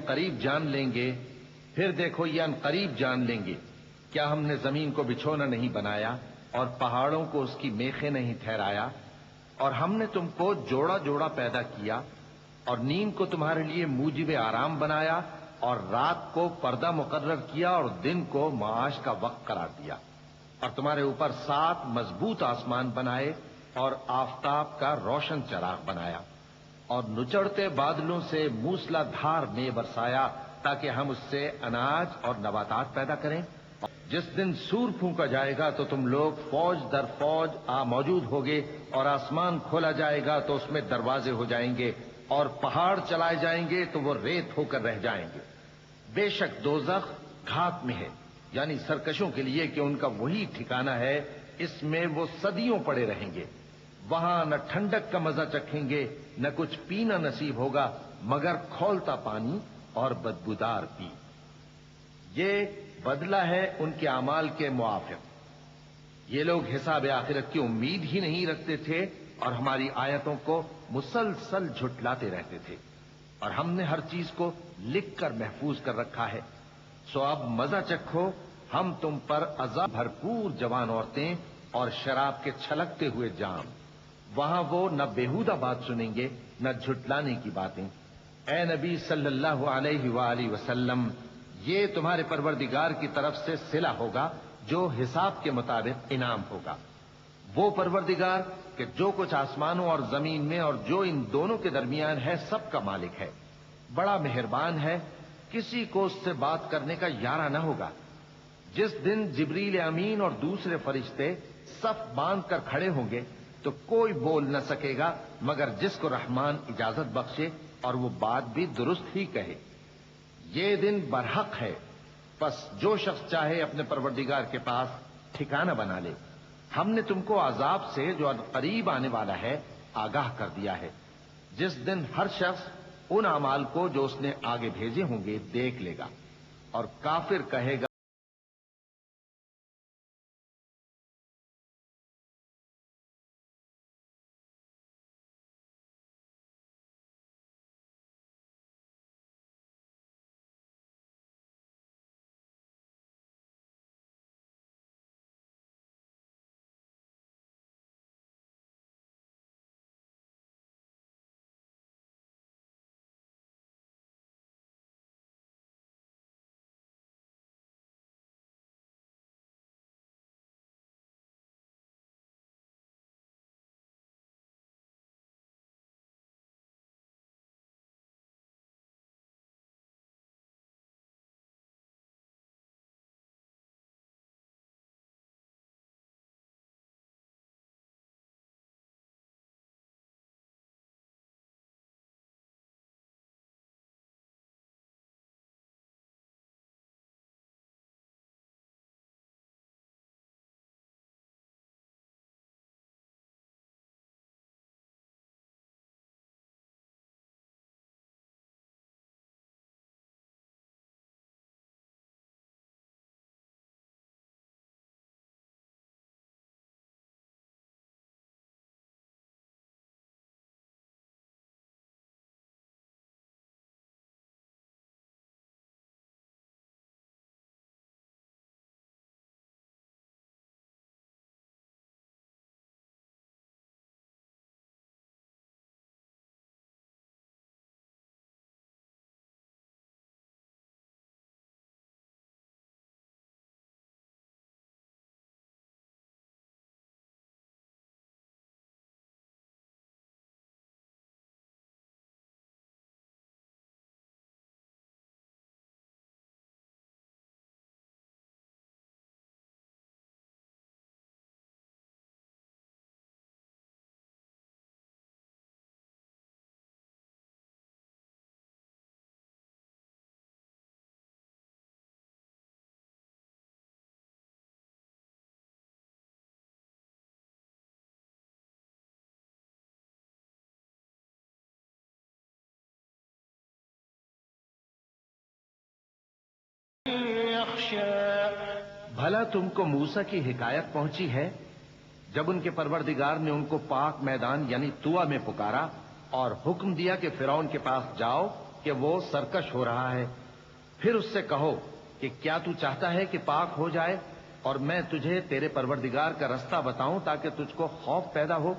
قریب جان لیں گے، پھر دیکھو یہ ان قریب جان لیں گے، کیا ہم نے زمین کو بچھونا نہیں بنایا اور پہاڑوں کو اس کی میخیں نہیں ٹھہرایا؟ اور ہم نے تم کو جوڑا جوڑا پیدا کیا، اور نیند کو تمہارے لیے موجب آرام بنایا، اور رات کو پردہ مقرر کیا، اور دن کو معاش کا وقت قرار دیا، اور تمہارے اوپر 7 مضبوط آسمان بنائے اور آفتاب کا روشن چراغ بنایا، اور نچڑتے بادلوں سے موسلا دھار میں برسایا تاکہ ہم اس سے اناج اور نباتات پیدا کریں۔ جس دن سور پھونکا جائے گا تو تم لوگ فوج در فوج موجود ہوگے، اور آسمان کھولا جائے گا تو اس میں دروازے ہو جائیں گے، اور پہاڑ چلائے جائیں گے تو وہ ریت ہو کر رہ جائیں گے۔ بے شک دوزخ گھات میں ہے، یعنی سرکشوں کے لیے کہ ان کا وہی ٹھکانہ ہے، اس میں وہ صدیوں پڑے رہیں گے۔ وہاں نہ ٹھنڈک کا مزہ چکھیں گے، نہ کچھ پینا نصیب ہوگا مگر کھولتا پانی اور بدبودار پی۔ یہ بدلہ ہے ان کے اعمال کے موافق۔ یہ لوگ حساب آخرت کی امید ہی نہیں رکھتے تھے اور ہماری آیتوں کو مسلسل جھٹلاتے رہتے تھے، اور ہم نے ہر چیز کو لکھ کر محفوظ کر رکھا ہے۔ سو اب مزہ چکھو، ہم تم پر عذاب بھرپور جوان عورتیں اور شراب کے چھلکتے ہوئے جام۔ وہاں وہ نہ بیہودہ بات سنیں گے نہ جھٹلانے کی باتیں۔ اے نبی صلی اللہ علیہ وآلہ وسلم، یہ تمہارے پروردگار کی طرف سے صلہ ہوگا جو حساب کے مطابق انعام ہوگا۔ وہ پروردگار کہ جو کچھ آسمانوں اور زمین میں اور جو ان دونوں کے درمیان ہے سب کا مالک ہے، بڑا مہربان ہے، کسی کو اس سے بات کرنے کا یارہ نہ ہوگا۔ جس دن جبریل امین اور دوسرے فرشتے صف باندھ کر کھڑے ہوں گے تو کوئی بول نہ سکے گا مگر جس کو رحمان اجازت بخشے اور وہ بات بھی درست ہی کہے۔ یہ دن برحق ہے، پس جو شخص چاہے اپنے پروردگار کے پاس ٹھکانہ بنا لے۔ ہم نے تم کو عذاب سے جو قریب آنے والا ہے آگاہ کر دیا ہے، جس دن ہر شخص ان اعمال کو جو اس نے آگے بھیجے ہوں گے دیکھ لے گا، اور کافر کہے گا بھلا تم کو موسیٰ کی حکایت پہنچی ہے جب ان کے پروردگار نے ان کو پاک میدان یعنی طویٰ میں پکارا اور حکم دیا کہ فرعون کے پاس جاؤ کہ وہ سرکش ہو رہا ہے۔ پھر اس سے کہو کہ کیا تو چاہتا ہے کہ پاک ہو جائے اور میں تجھے تیرے پروردگار کا رستہ بتاؤں تاکہ تجھ کو خوف پیدا ہو؟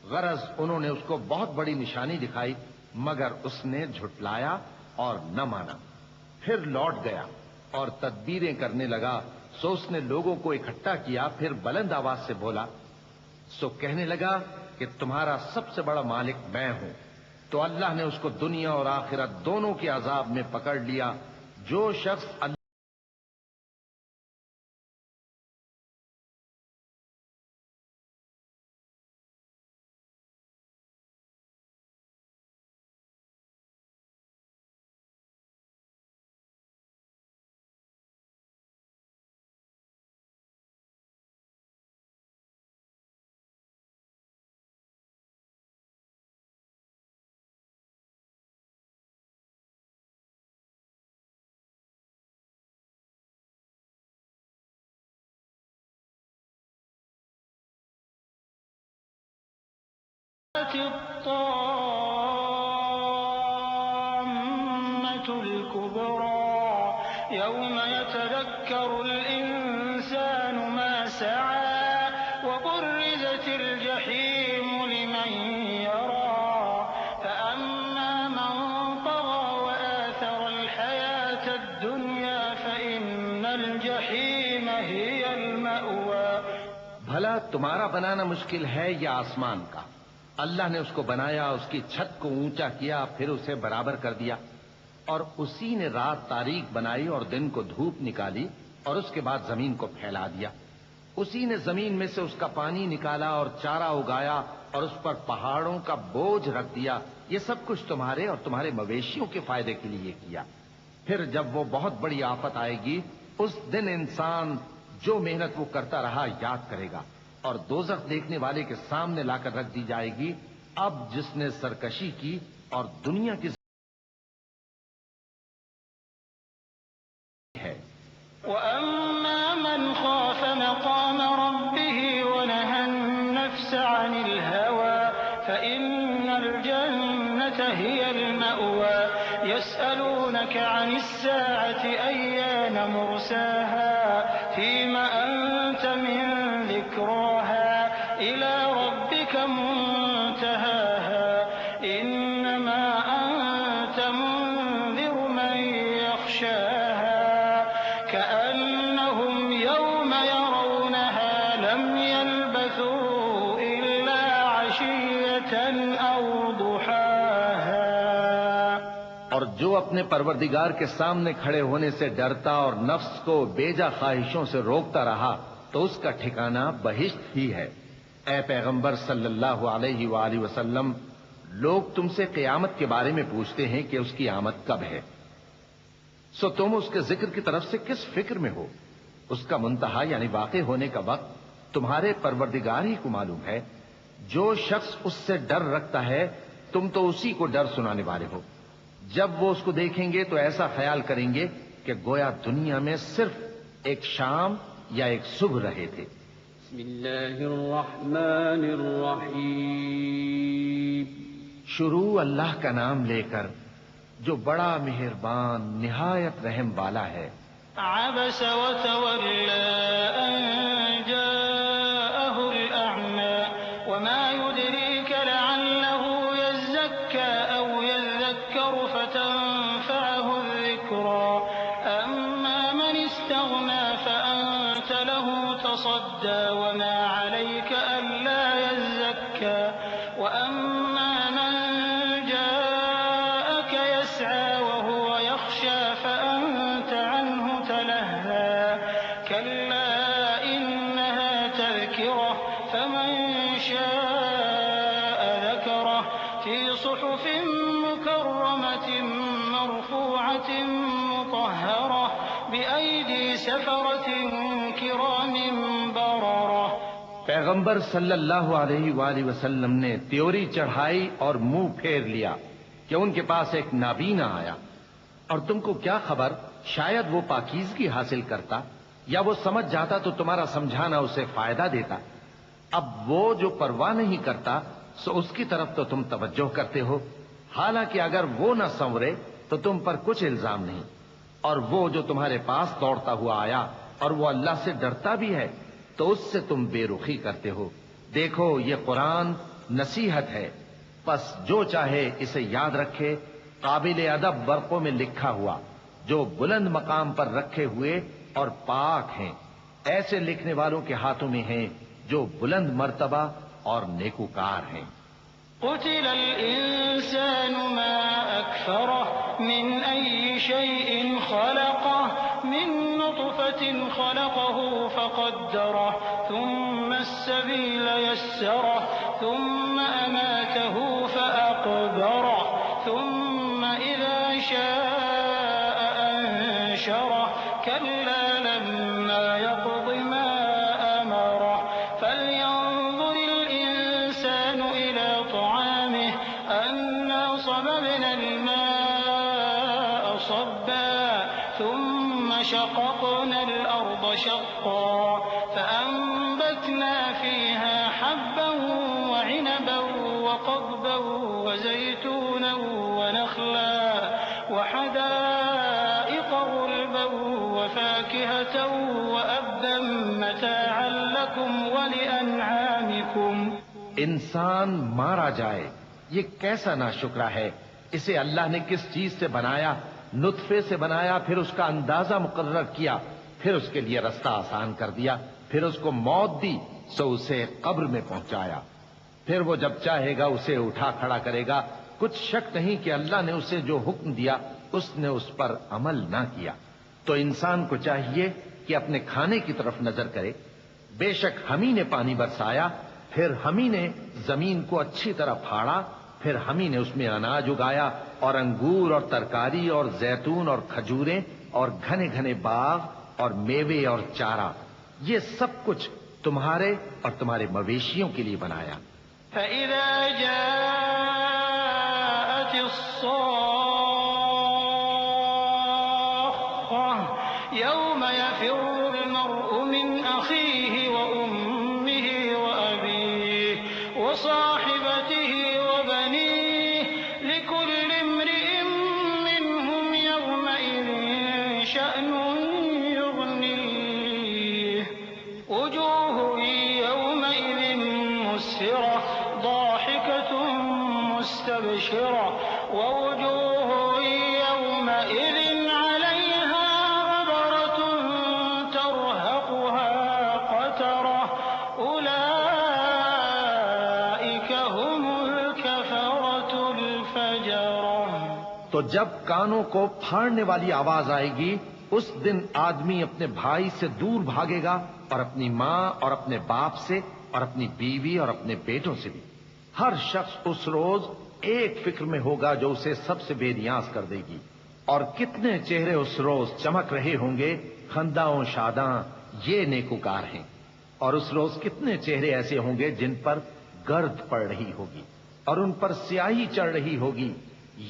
غرض انہوں نے اس کو بہت بڑی نشانی دکھائی، مگر اس نے جھٹلایا اور نہ مانا۔ پھر لوٹ گیا اور تدبیریں کرنے لگا، سو اس نے لوگوں کو اکٹھا کیا، پھر بلند آواز سے بولا، سو کہنے لگا کہ تمہارا سب سے بڑا مالک میں ہوں۔ تو اللہ نے اس کو دنیا اور آخرت دونوں کے عذاب میں پکڑ لیا۔ جو شخص اللہ الطامة الكبرى يوم يتذكر الإنسان ما سعى وبرزت الجحيم لمن يرى فأما من طغى وآثر الحياة الدنيا فإن الجحيم هي المأوى۔ بھلا تمہارا بنانا مشکل ہے یا آسمان کا؟ اللہ نے اس کو بنایا، اس کی چھت کو اونچا کیا، پھر اسے برابر کر دیا، اور اسی نے رات تاریک بنائی اور دن کو دھوپ نکالی، اور اس کے بعد زمین کو پھیلا دیا۔ اسی نے زمین میں سے اس کا پانی نکالا اور چارہ اگایا اور اس پر پہاڑوں کا بوجھ رکھ دیا۔ یہ سب کچھ تمہارے اور تمہارے مویشیوں کے فائدے کے لیے کیا۔ پھر جب وہ بہت بڑی آفت آئے گی، اس دن انسان جو محنت وہ کرتا رہا یاد کرے گا، اور دوزخ دیکھنے والے کے سامنے لا کر رکھ دی جائے گی۔ اب جس نے سرکشی کی اور دنیا کی ہے۔ وَأَمَّا مَنْ خَافَ مَقَامَ رَبِّهِ وَنَهَى النَّفْسَ عَنِ الْهَوَى فَإِنَّ الْجَنَّةَ هِيَ الْمَأْوَى۔ يَسْأَلُونَكَ عَنِ السَّاعَةِ أَيَّانَ مُرْسَاهَا فِيمَ أَنْتَ مِنْ ذِكْرَاهَا إِلَى رَبِّكَ مُنْتَهَاهَا إِنَّمَا أَنْتَ مُنْذِرُ مَنْ يَخْشَاهَا كأنهم يوم يرونها لم يلبثوا إلا عشية أو ضحاها۔ اور جو اپنے پروردگار کے سامنے کھڑے ہونے سے ڈرتا اور نفس کو بیجا خواہشوں سے روکتا رہا تو اس کا ٹھکانہ بہشت ہی ہے۔ اے پیغمبر صلی اللہ علیہ وآلہ وسلم، لوگ تم سے قیامت کے بارے میں پوچھتے ہیں کہ اس کی آمد کب ہے، سو تم اس کے ذکر کی طرف سے کس فکر میں ہو؟ اس کا منتہا یعنی واقع ہونے کا وقت تمہارے پروردگار ہی کو معلوم ہے۔ جو شخص اس سے ڈر رکھتا ہے تم تو اسی کو ڈر سنانے والے ہو۔ جب وہ اس کو دیکھیں گے تو ایسا خیال کریں گے کہ گویا دنیا میں صرف ایک شام یا ایک صبح رہے تھے۔ بسم اللہ الرحمن الرحیم۔ شروع اللہ کا نام لے کر جو بڑا مہربان نہایت رحم والا ہے۔ عبس وتولى أن جاءه الأعمى وما يدريك لعله يزكى أو يذكر فتنفعه الذكرى أما من استغنى فأنت له تصدى وما عليك ألا يزكى وأما من جاءك يسعى وهو يخشى فأنت عنه تلهى كلا إنها تذكرة فمن شاء ذكره في صحف مكرمة مرفوعة مطهرة بأيدي سفرة كرام بررة۔ پیغمبر صلی اللہ علیہ وآلہ وسلم نے تیوری چڑھائی اور منہ پھیر لیا کہ ان کے پاس ایک نابینا آیا، اور تم کو کیا خبر، شاید وہ پاکیزگی حاصل کرتا یا وہ سمجھ جاتا تو تمہارا سمجھانا اسے فائدہ دیتا۔ اب وہ جو پرواہ نہیں کرتا سو اس کی طرف تو تم توجہ کرتے ہو۔ حالانکہ اگر وہ نہ سنورے تو تم پر کچھ الزام نہیں. اور وہ جو تمہارے پاس دوڑتا ہوا آیا اور وہ اللہ سے ڈرتا بھی ہے تو اس سے تم بے رخی کرتے ہو. دیکھو یہ قرآن نصیحت ہے، پس جو چاہے اسے یاد رکھے. قابل ادب ورقوں میں لکھا ہوا جو بلند مقام پر رکھے ہوئے اور پاک ہیں، ایسے لکھنے والوں کے ہاتھوں میں ہیں جو بلند مرتبہ اور نیکوکار ہیں. قتل الإنسان ما أكفره من أي شيء خلقه من نطفة خلقه فقدره ثم السبيل يسره ثم أماته فأقبره ثم إذا شاء أنشره كلا لما يقض ما أمره فلينظر الإنسان إلى طعامه أنا صببنا الماء صبا ثم شققنا الأرض شقا فأنبتنا فيها حبا وعنبا وقضبا وزيتونا ونخلا وحدائق غلبا وفاكهة وأبا متاعا لكم ولأنعامكم. انسان مارا جائے، یہ کیسا ناشکرا ہے. اسے اللہ نے کس چیز سے بنایا؟ نطفے سے بنایا، پھر اس کا اندازہ مقرر کیا، پھر اس کے لیے رستہ آسان کر دیا، پھر اس کو موت دی سو اسے قبر میں پہنچایا. پھر وہ جب چاہے گا اسے اٹھا کھڑا کرے گا. کچھ شک نہیں کہ اللہ نے اسے جو حکم دیا اس نے اس پر عمل نہ کیا. تو انسان کو چاہیے کہ اپنے کھانے کی طرف نظر کرے. بے شک ہم ہی نے پانی برسایا، پھر ہم ہی نے زمین کو اچھی طرح پھاڑا، پھر ہم ہی نے اس میں اناج اگایا اور انگور اور ترکاری اور زیتون اور کھجوریں اور گھنے گھنے باغ اور میوے اور چارہ. یہ سب کچھ تمہارے اور تمہارے مویشیوں کے لیے بنایا. فإذا جاءت الصاخة يوم يفر المرء من أخيه وأمه وأبيه وصاحبته وبنيه لكل امرئ منهم يومئذ شأن يغنيه وجوه يومئذ مسفرة ضاحكة مستبشرة ووجوه يومئذ عليها غبرة ترهقها قترة أولئك هم الكفرة الفجرة. تو جب کانوں کو پھاڑنے والی آواز آئے گی اس دن آدمی اپنے بھائی سے دور بھاگے گا اور اپنی ماں اور اپنے باپ سے اور اپنی بیوی اور اپنے بیٹوں سے بھی. ہر شخص اس روز ایک فکر میں ہوگا جو اسے سب سے بے نیاز کر دے گی. اور کتنے چہرے اس روز چمک رہے ہوں گے خنداں و شاداں، یہ نیکوکار ہیں. اور اس روز کتنے چہرے ایسے ہوں گے جن پر گرد پڑ رہی ہوگی اور ان پر سیاہی چڑھ رہی ہوگی.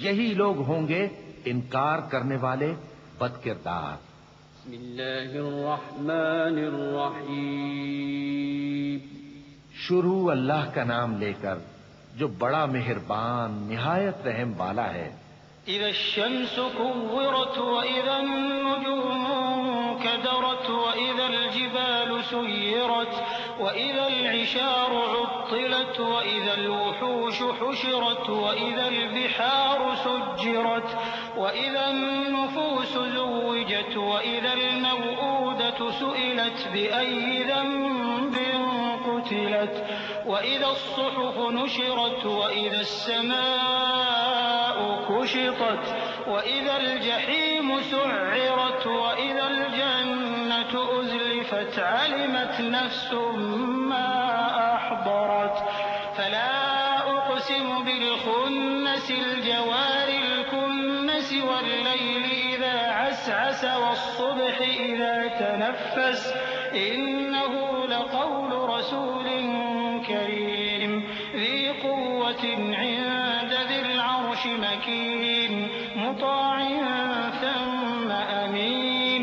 یہی لوگ ہوں گے انکار کرنے والے بد کردار. بسم اللہ الرحمن الرحیم. شروع اللہ کا نام لے کر جو بڑا مہربان نہایت رحم والا ہے. إذا الشمس كورت وإذا النجوم كدرت وإذا الجبال سيرت وإذا العشار عطلت وإذا الوحوش حشرت وإذا البحار سجرت وإذا النفوس زوجت وإذا الموءودة سئلت بأي ذنب قتلت وإذا الصحف نشرت وإذا السماء كشطت وإذا الجحيم سعرت وإذا الجنة أزلفت علمت نفس ما أحضرت فلا أقسم بالخنس الجوار الكنس والليل إذا عسعس والصبح إذا تنفس إنه لقول رسول كريم ذي قوة عند ذي العرش مكين مطاع ثم أمين.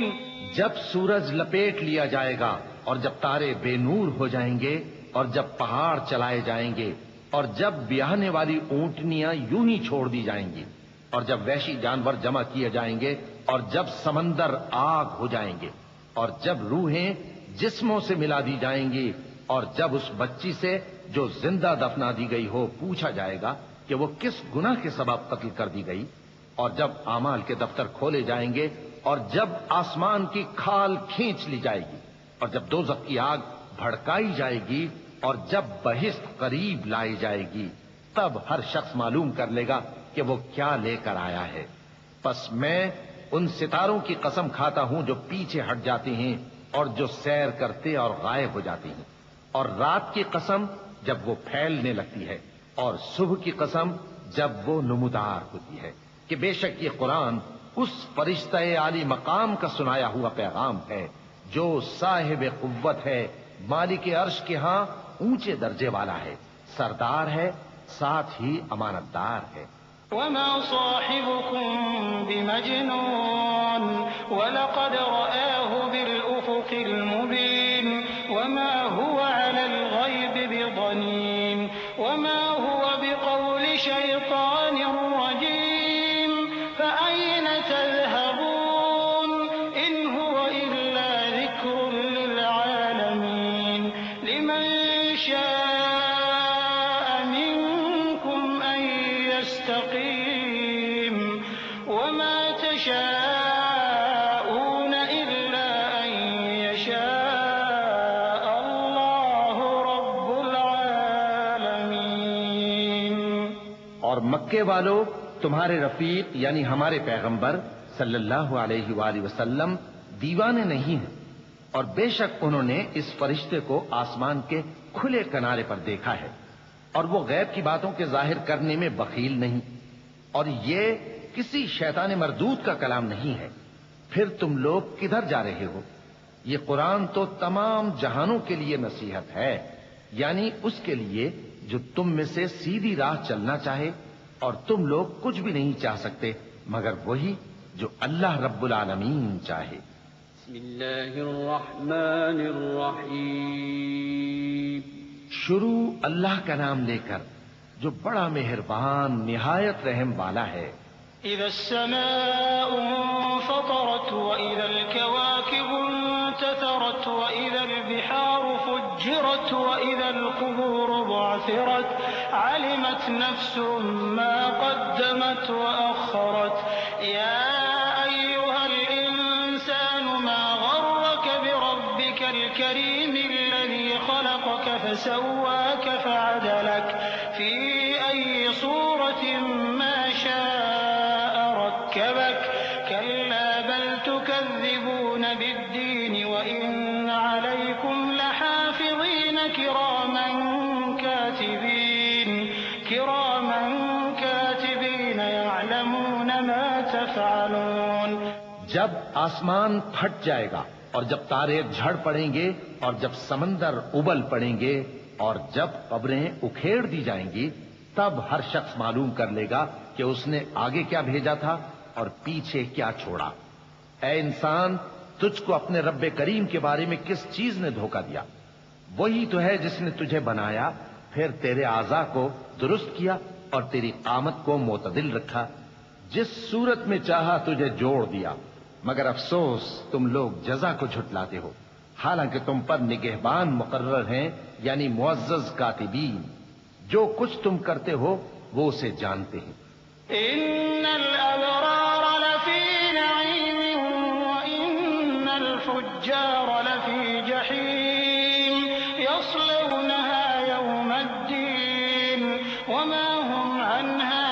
جب سورج لپیٹ لیا جائے گا اور جب تارے بے نور ہو جائیں گے اور جب پہاڑ چلائے جائیں گے اور جب بیاہنے والی اونٹنیاں یوں ہی چھوڑ دی جائیں گی، اور جب وحشی جانور جمع کیے جائیں گے، اور جب سمندر آگ ہو جائیں گے، اور جب روحیں جسموں سے ملا دی جائیں گی، اور جب اس بچی سے جو زندہ دفنا دی گئی ہو پوچھا جائے گا کہ وہ کس گناہ کے سبب قتل کر دی گئی، اور جب اعمال کے دفتر کھولے جائیں گے، اور جب آسمان کی کھال کھینچ لی جائے گی، اور جب دوزخ کی آگ بھڑکائی جائے گی، اور جب بہشت قریب لائی جائے گی، تب ہر شخص معلوم کر لے گا کہ وہ کیا لے کر آیا ہے۔ پس میں ان ستاروں کی قسم کھاتا ہوں جو پیچھے ہٹ جاتے ہیں اور جو سیر کرتے اور غائب ہو جاتے ہیں، اور رات کی قسم جب وہ پھیلنے لگتی ہے، اور صبح کی قسم جب وہ نمودار ہوتی ہے، کہ بے شک یہ قرآن اس فرشتہ عالی مقام کا سنایا ہوا پیغام ہے جو صاحب قوت ہے، مالک عرش کے ہاں اونچے درجے والا ہے، سردار ہے، ساتھ ہی امانت دار ہے۔ وما صاحبكم بمجنون ولقد رآه بالأفق المبين وما هو على الغيب بضنين وما هو بقول شيطان رجيم فأين تذهبون إن هو إلا ذكر للعالمين لمن شاء منكم أن يستقيم وما تشاءون إلا أن يشاء الله رب العالمين۔ اور مکے والو، تمہارے رفیق یعنی ہمارے پیغمبر صلی اللہ علیہ وآلہ وسلم دیوانے نہیں ہیں، اور بے شک انہوں نے اس فرشتے کو آسمان کے کھلے کنارے پر دیکھا ہے، اور وہ غیب کی باتوں کے ظاہر کرنے میں بخیل نہیں، اور یہ کسی شیطان مردود کا کلام نہیں ہے۔ پھر تم لوگ کدھر جا رہے ہو؟ یہ قرآن تو تمام جہانوں کے لیے نصیحت ہے، یعنی اس کے لیے جو تم میں سے سیدھی راہ چلنا چاہے، اور تم لوگ کچھ بھی نہیں چاہ سکتے مگر وہی جو اللہ رب العالمین چاہے۔ بسم اللہ الرحمن الرحیم۔ شروع اللہ کا نام لے کر جو بڑا مہربان نہایت رحم والا ہے۔ إذا السماء انفطرت وإذا الكواكب انتثرت وإذا البحار فجرت وإذا القبور بعثرت علمت نفس ما قدمت وأخرت يا أيها الإنسان ما غرك بربك الكريم الذي خلقك فسواك فعدلك في أي صورة ما شاء ركبك كلا بل تكذبون بالدين وإن عليكم لحافظين كراما كاتبين يعلمون ما تفعلون۔ جب آسمان پھٹ جائے گا، اور جب تارے جھڑ پڑیں گے، اور جب سمندر ابل پڑیں گے، اور جب قبریں اکھیڑ دی جائیں گی، تب ہر شخص معلوم کر لے گا کہ اس نے آگے کیا بھیجا تھا اور پیچھے کیا چھوڑا۔ اے انسان، تجھ کو اپنے رب کریم کے بارے میں کس چیز نے دھوکہ دیا؟ وہی تو ہے جس نے تجھے بنایا، پھر تیرے اعضاء کو درست کیا اور تیری قامت کو معتدل رکھا، جس صورت میں چاہا تجھے جوڑ دیا، مگر افسوس تم لوگ جزا کو جھٹلاتے ہو، حالانکہ تم پر نگہبان مقرر ہیں، یعنی معزز کاتبین، جو کچھ تم کرتے ہو وہ اسے جانتے ہیں۔ إن الأبرار لفي نعيم وإن الفجار لفي جحيم يصلونها يوم الدين وما هم عنها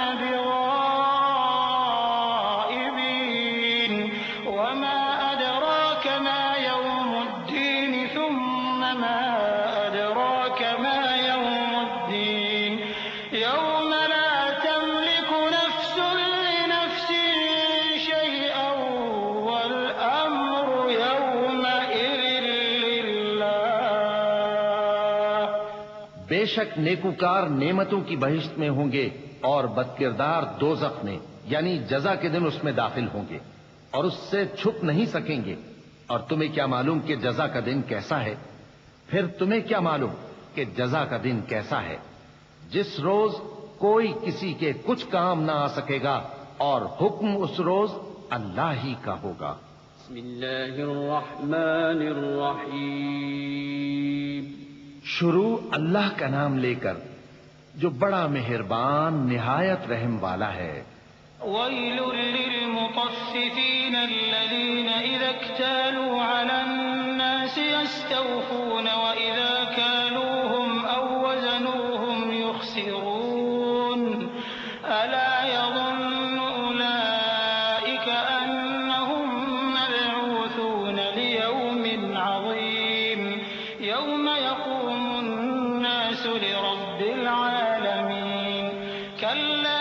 بغائبين وما أدراك ما يوم الدين ثم ما أدراك ما يوم الدين يوم لا تملك نفس لنفس شيئا والأمر يومئذ لله۔ بے شک نیکوکار نعمتوں کی بہشت میں ہوں گے، اور بدکردار دوزخ میں، یعنی جزا کے دن اس میں داخل ہوں گے، اور اس سے چھپ نہیں سکیں گے۔ اور تمہیں کیا معلوم کہ جزا کا دن کیسا ہے؟ پھر تمہیں کیا معلوم کہ جزا کا دن کیسا ہے؟ جس روز کوئی کسی کے کچھ کام نہ آ سکے گا اور حکم اس روز اللہ ہی کا ہوگا۔ بسم اللہ الرحمن الرحیم۔ شروع اللہ کا نام لے کر جو بڑا مہربان نہایت رحم والا ہے۔ ويل للمطففين الذين إذا اكتالوا على الناس يستوفون وإذا كالوهم أو وزنوهم يخسرون ألا يظن أولئك أنهم مبعوثون ليوم عظيم يوم يقوم الناس لرب العالمين كلا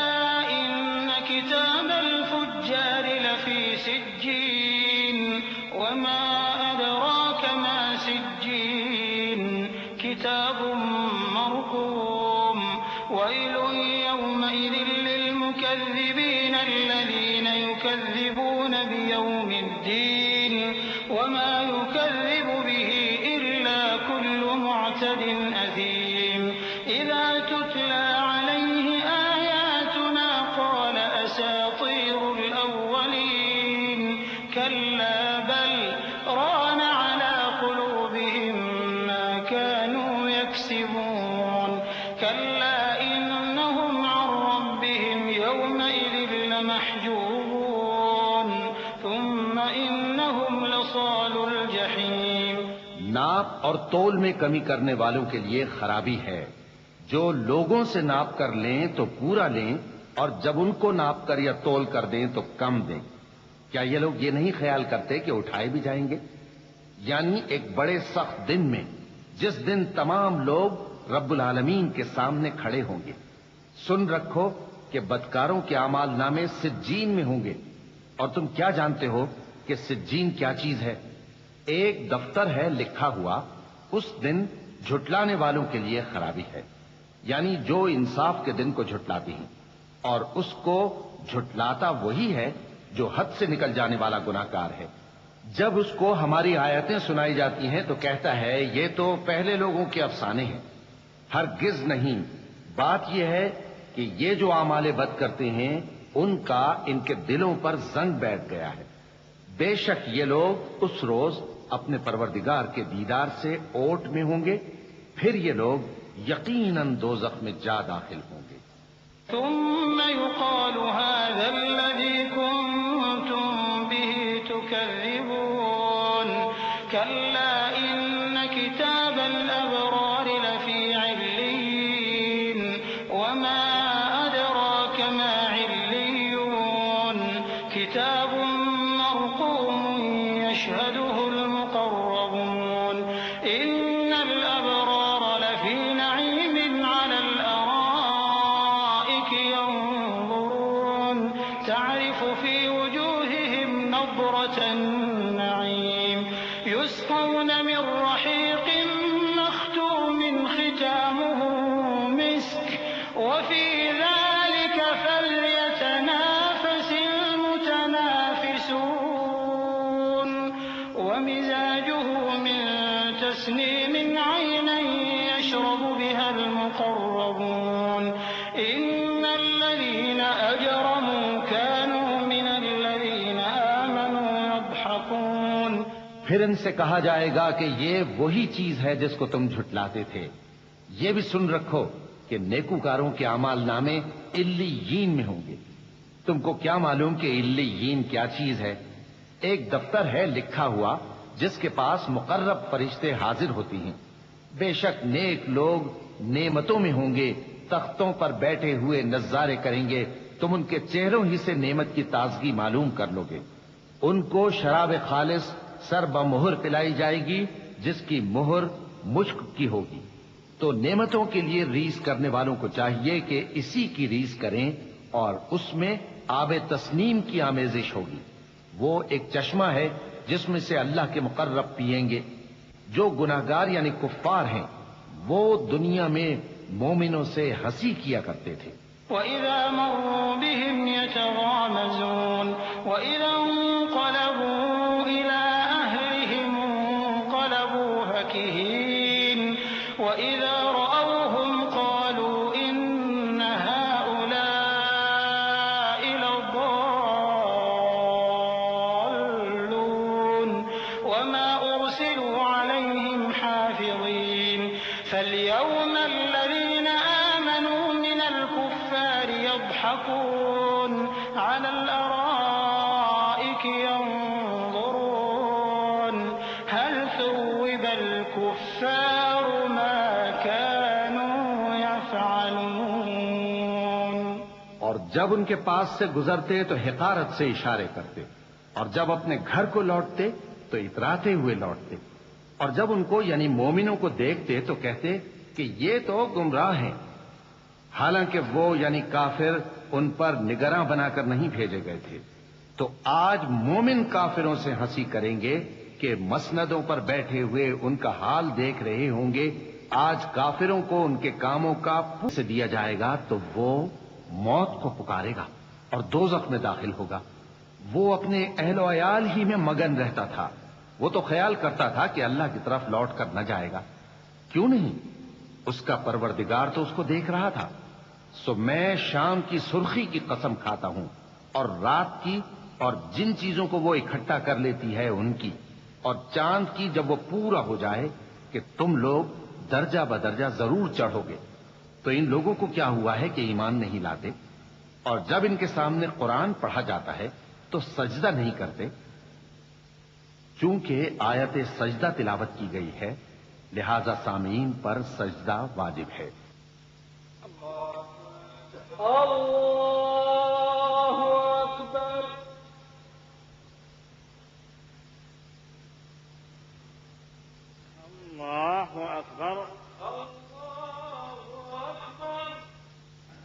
كتاب الفجار لفي سجين وما أدراك ما سجين كتاب مرقوم ويل يومئذ للمكذبين الذين يكذبون بيوم الدين وما يكذب به إلا كل معتد أثيم إذا تتلى عليه أساطير الأولين كلا بل ران على قلوبهم ما كانوا يكسبون كلا إنهم عن ربهم يومئذ لمحجوبون ثم إنهم لصال الجحيم۔ ناپ اور تول میں کمی کرنے والوں کے لیے خرابی ہے۔ جو لوگوں سے ناپ کر لیں تو پورا لیں اور جب ان کو ناپ کر یا تول کر دیں تو کم دیں۔ کیا یہ لوگ یہ نہیں خیال کرتے کہ اٹھائے بھی جائیں گے؟ یعنی ایک بڑے سخت دن میں، جس دن تمام لوگ رب العالمین کے سامنے کھڑے ہوں گے۔ سن رکھو کہ بدکاروں کے اعمال نامے سجین میں ہوں گے۔ اور تم کیا جانتے ہو کہ سجین کیا چیز ہے؟ ایک دفتر ہے لکھا ہوا، اس دن جھٹلانے والوں کے لیے خرابی ہے، یعنی جو انصاف کے دن کو جھٹلاتے ہیں، اور اس کو جھٹلاتا وہی ہے جو حد سے نکل جانے والا گناہگار ہے۔ جب اس کو ہماری آیتیں سنائی جاتی ہیں تو کہتا ہے یہ تو پہلے لوگوں کے افسانے ہیں۔ ہرگز نہیں، بات یہ ہے کہ یہ جو اعمال بد کرتے ہیں ان کا ان کے دلوں پر زنگ بیٹھ گیا ہے۔ بے شک یہ لوگ اس روز اپنے پروردگار کے دیدار سے اوٹ میں ہوں گے، پھر یہ لوگ یقیناً دوزخ میں جا داخل ہوں گے۔ ثم يقال هذا الذي كنتم به تكذبون كلا إن كتاب الأبرار لفي عليين وما أدراك ما عليون كتاب مرقوم يشهده المقربون إن الأبرار لفي نعيم على الأرائك ينظرون تعرف في وجوههم نضرة النعيم يسقون من رحيق مختوم ختامه مسك وفي ذلك فليتنافس المتنافسون ومزاجه من تسنيم عينا يشرب بها المقربون إن الذين أجرموا كانوا من الذين آمنوا يضحكون۔ پھر ان سے کہا جائے گا کہ یہ وہی چیز ہے جس کو تم جھٹلاتے تھے۔ یہ بھی سن رکھو کہ نیکوکاروں کے اعمال نامے علیین میں ہوں گے۔ تم کو کیا معلوم کہ علیین کیا چیز ہے؟ ایک دفتر ہے لکھا ہوا جس کے پاس مقرب فرشتے حاضر ہوتی ہیں۔ بے شک نیک لوگ نعمتوں میں ہوں گے، تختوں پر بیٹھے ہوئے نظارے کریں گے، تم ان کے چہروں ہی سے نعمت کی تازگی معلوم کر لو گے۔ ان کو شراب خالص سر بمہر پلائی جائے گی جس کی مہر مشک کی ہوگی۔ تو نعمتوں کے لیے ریس کرنے والوں کو چاہیے کہ اسی کی ریس کریں، اور اس میں آب تسنیم کی آمیزش ہوگی۔ وہ ایک چشمہ ہے جس میں سے اللہ کے مقرب پیئیں گے۔ جو گناہگار یعنی کفار ہیں وہ دنیا میں مومنوں سے ہنسی کیا کرتے تھے۔ وَإِذَا مَرُّوا بِهِمْ يَتَغَامَزُونَ وَإِذَا انقَلَبُوا إِلَىٰ أَهْلِهِمْ انقَلَبُوا فَكِهِينَ وَإِذَا رَأَوْهُمْ قَالُوا إِنَّ فاليوم الذين آمنوا من الكفار يضحكون على الأرائك ينظرون هل ثوب الكفار ما كانوا يفعلون. اور جب ان کے پاس سے گزرتے تو حقارت سے اشارے کرتے، اور جب اپنے گھر کو لوٹتے تو اتراتے ہوئے لوٹتے، اور جب ان کو یعنی مومنوں کو دیکھتے تو کہتے کہ یہ تو گمراہ ہیں، حالانکہ وہ یعنی کافر ان پر نگراں بنا کر نہیں بھیجے گئے تھے. تو آج مومن کافروں سے ہنسی کریں گے کہ مسندوں پر بیٹھے ہوئے ان کا حال دیکھ رہے ہوں گے. آج کافروں کو ان کے کاموں کا سے دیا جائے گا تو وہ موت کو پکارے گا اور دوزخ میں داخل ہوگا. وہ اپنے اہل و عیال ہی میں مگن رہتا تھا. وہ تو خیال کرتا تھا کہ اللہ کی طرف لوٹ کر نہ جائے گا. کیوں نہیں؟ اس کا پروردگار تو اس کو دیکھ رہا تھا. سو میں شام کی سرخی کی قسم کھاتا ہوں اور رات کی اور جن چیزوں کو وہ اکٹھا کر لیتی ہے ان کی، اور چاند کی جب وہ پورا ہو جائے کہ تم لوگ درجہ بدرجہ ضرور چڑھو گے. تو ان لوگوں کو کیا ہوا ہے کہ ایمان نہیں لاتے، اور جب ان کے سامنے قرآن پڑھا جاتا ہے تو سجدہ نہیں کرتے. چونکہ آیت سجدہ تلاوت کی گئی ہے لہذا سامعین پر سجدہ واجب ہے. اللہ اکبر. اللہ اکبر.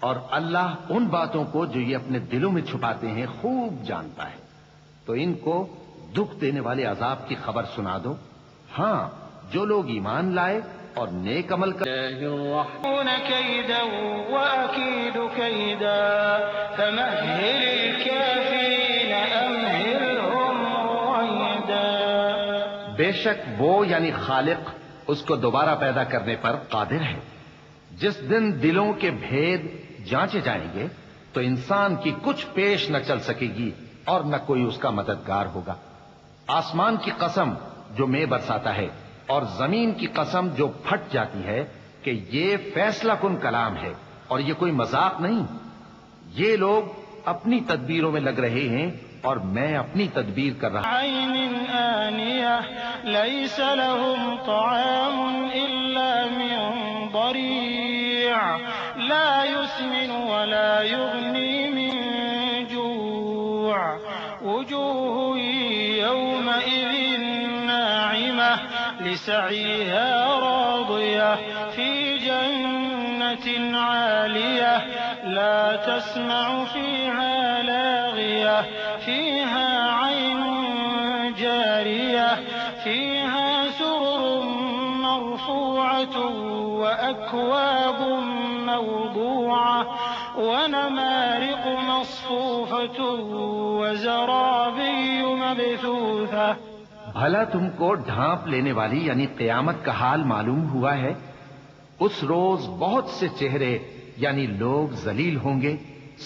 اور اللہ ان باتوں کو جو یہ اپنے دلوں میں چھپاتے ہیں خوب جانتا ہے. تو ان کو دکھ دینے والے عذاب کی خبر سنا دو. ہاں، جو لوگ ایمان لائے اور نیک عمل کر كيدا وأكيد كيدا فمهل الكافرين أمهلهم رويدا. بے شک وہ یعنی خالق اس کو دوبارہ پیدا کرنے پر قادر ہے. جس دن دلوں کے بھید جانچے جائیں گے تو انسان کی کچھ پیش نہ چل سکے گی اور نہ کوئی اس کا مددگار ہوگا. آسمان کی قسم جو مے برساتا ہے اور زمین کی قسم جو پھٹ جاتی ہے کہ یہ فیصلہ کن کلام ہے اور یہ کوئی مذاق نہیں. یہ لوگ اپنی تدبیروں میں لگ رہے ہیں اور میں اپنی تدبیر کر رہا ہوں. عين آنية ليس لهم طعام إلا من ضريع لا يسمن ولا يغني من جوع وجوه يومئذ ناعمة لسعيها راضية في جنة عالية لا تسمع فيها لاغية فيها عين جارية فيها سرر مرفوعة وأكواب موضوعة ونمارق مصفوفة وزرابي مبثوثة. بھلا تم کو ڈھانپ لینے والی یعنی قیامت کا حال معلوم ہوا ہے؟ اس روز بہت سے چہرے یعنی لوگ ذلیل ہوں گے.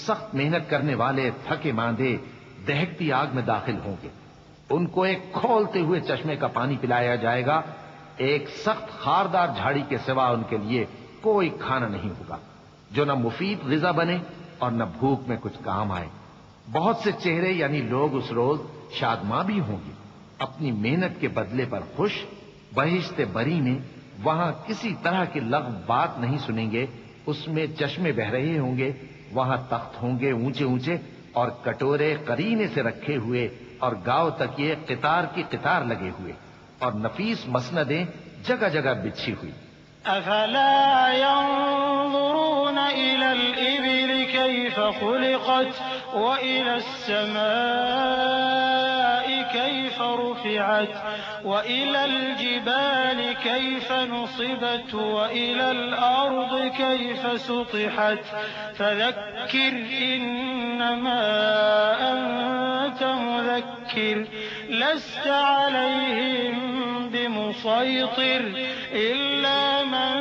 سخت محنت کرنے والے تھکے ماندے دہکتی آگ میں داخل ہوں گے. ان کو ایک کھولتے ہوئے چشمے کا پانی پلایا جائے گا. ایک سخت خاردار جھاڑی کے سوا ان کے لیے کوئی کھانا نہیں ہوگا جو نہ مفید غذا بنے اور نہ بھوک میں کچھ کام آئے. بہت سے چہرے یعنی لوگ اس روز شادماں بھی ہوں گے، اپنی محنت کے بدلے پر خوش. بہشت بری میں وہاں کسی طرح کی لغو بات نہیں سنیں گے. اس میں چشمے بہ رہے ہوں گے. وہاں تخت ہوں گے اونچے اونچے اور کٹورے قرینے سے رکھے ہوئے اور گاؤں تک یہ قطار کی قطار لگے ہوئے اور نفیس مسندیں جگہ جگہ بچھی ہوئی. أفلا ينظرون إلى الإبل كيف خلقت وإلى السماء كيف رفعت وإلى الجبال كيف نصبت وإلى الأرض كيف سطحت فذكر إنما أنت مذكر لست عليهم بمسيطر إلا من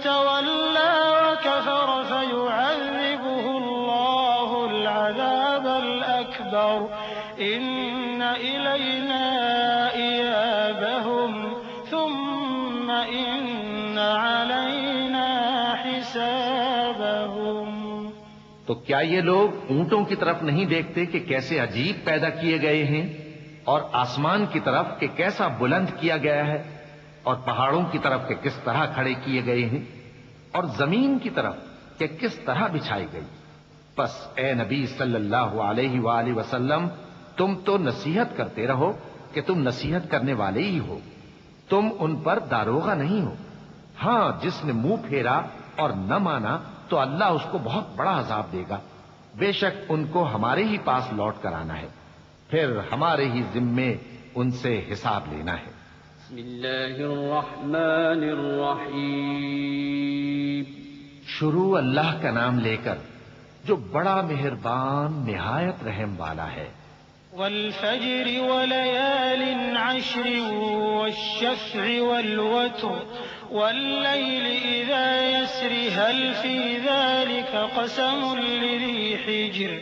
تولى وكفر فيعذبه الله العذاب الأكبر إن إلينا إيابهم ثم إن علينا حسابهم تو کیا یہ لوگ اونٹوں کی طرف نہیں دیکھتے کہ کیسے عجیب پیدا کیے گئے ہیں، اور آسمان کی طرف کہ کیسا بلند کیا گیا ہے، اور پہاڑوں کی طرف کہ کس طرح کھڑے کیے گئے ہیں، اور زمین کی طرف کہ کس طرح بچھائی گئی؟ بس اے نبی صلی اللہ علیہ وآلہ وسلم، تم تو نصیحت کرتے رہو کہ تم نصیحت کرنے والے ہی ہو، تم ان پر داروغہ نہیں ہو۔ ہاں، جس نے منہ پھیرا اور نہ مانا تو اللہ اس کو بہت بڑا عذاب دے گا۔ بے شک ان کو ہمارے ہی پاس لوٹ کر آنا ہے، پھر ہمارے ہی ذمے ان سے حساب لینا ہے۔ بسم اللہ الرحمن الرحیم۔ شروع اللہ کا نام لے کر جو بڑا مہربان نہایت رحم والا ہے۔ والفجر وليال عشر والشفع والوتر والليل إذا يسر هل في ذلك قسم لذي حجر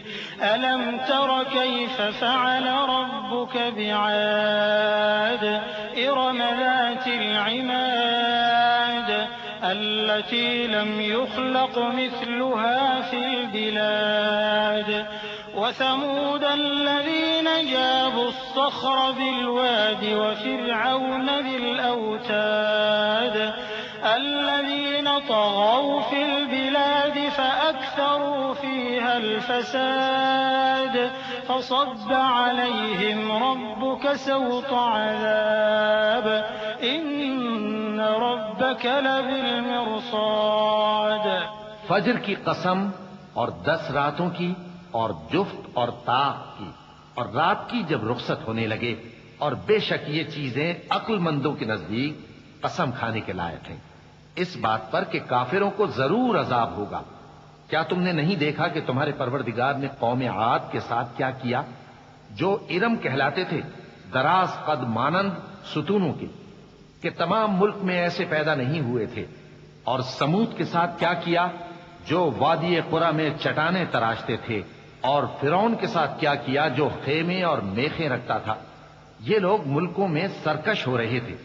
ألم تر كيف فعل ربك بعاد إرم ذات العماد التي لم يخلق مثلها في البلاد وثمود الذين جابوا الصخر بالواد وفرعون ذي الأوتاد الذين طغوا في البلاد فأكثروا فيها الفساد فصب عليهم ربك سوط عذاب إن ربك لبالمرصاد۔ فجر کی قسم اور 10 راتوں کی اور جفت اور طاق کی، اور رات کی جب رخصت ہونے لگے، اور بے شک یہ چیزیں عقل مندوں کے نزدیک قسم کھانے کے لائق ہیں، اس بات پر کہ کافروں کو ضرور عذاب ہوگا۔ کیا تم نے نہیں دیکھا کہ تمہارے پروردگار نے قوم عاد کے ساتھ کیا کیا، جو ارم کہلاتے تھے، دراز قد مانند ستونوں کے، کہ تمام ملک میں ایسے پیدا نہیں ہوئے تھے، اور سمود کے ساتھ کیا کیا، جو وادی قرا میں چٹانیں تراشتے تھے، اور فرعون کے ساتھ کیا کیا، جو خیمے اور میخیں رکھتا تھا۔ یہ لوگ ملکوں میں سرکش ہو رہے تھے،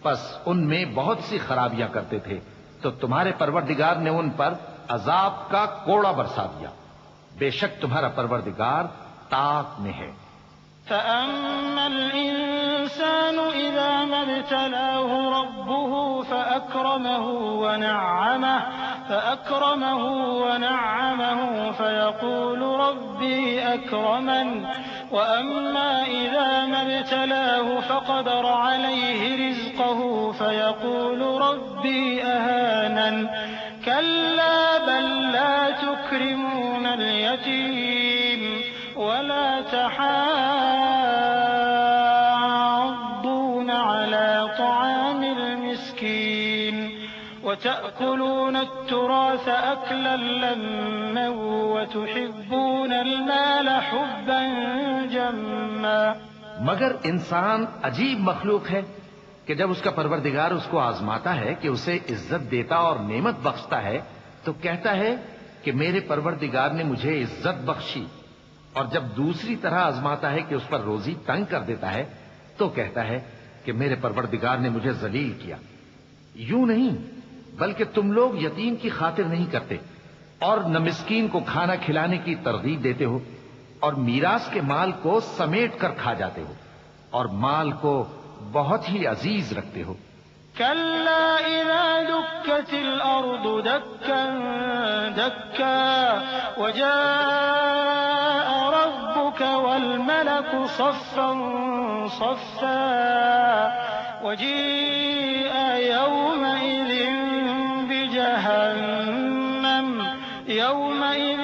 پس ان میں بہت سی خرابیاں کرتے تھے، تو تمہارے پروردگار نے ان پر عذاب کا کوڑا برسا دیا۔ بے شک تمہارا پروردگار طاق میں ہے۔ فأما الإنسان إذا ما ابتلاه ربه فأكرمه ونعمه فيقول ربي أكرمن وأما إذا ما ابتلاه فقدر عليه رزقه فيقول ربي أهانن كلا بل لا تكرمون اليتيم ولا تحاضون على طعام المسكين وتأكلون التراث أكلا لما وتحبون المال حبا جما۔ مگر انسان عجیب مخلوق ہے کہ جب اس کا پروردگار اس کو آزماتا ہے کہ اسے عزت دیتا اور نعمت بخشتا ہے تو کہتا ہے کہ میرے پروردگار نے مجھے عزت بخشی، اور جب دوسری طرح آزماتا ہے کہ اس پر روزی تنگ کر دیتا ہے تو کہتا ہے کہ میرے پروردگار نے مجھے ذلیل کیا۔ یوں نہیں، بلکہ تم لوگ یتیم کی خاطر نہیں کرتے، اور نہ مسکین کو کھانا کھلانے کی ترغیب دیتے ہو، اور میراث کے مال کو سمیٹ کر کھا جاتے ہو، اور مال کو بہت ہی عزیز رکھتے ہو۔ كلا إذا دكت الأرض دكا دكا وجاء ربك والملك صفا صفا وجيء يومئذ بجهنم يومئذ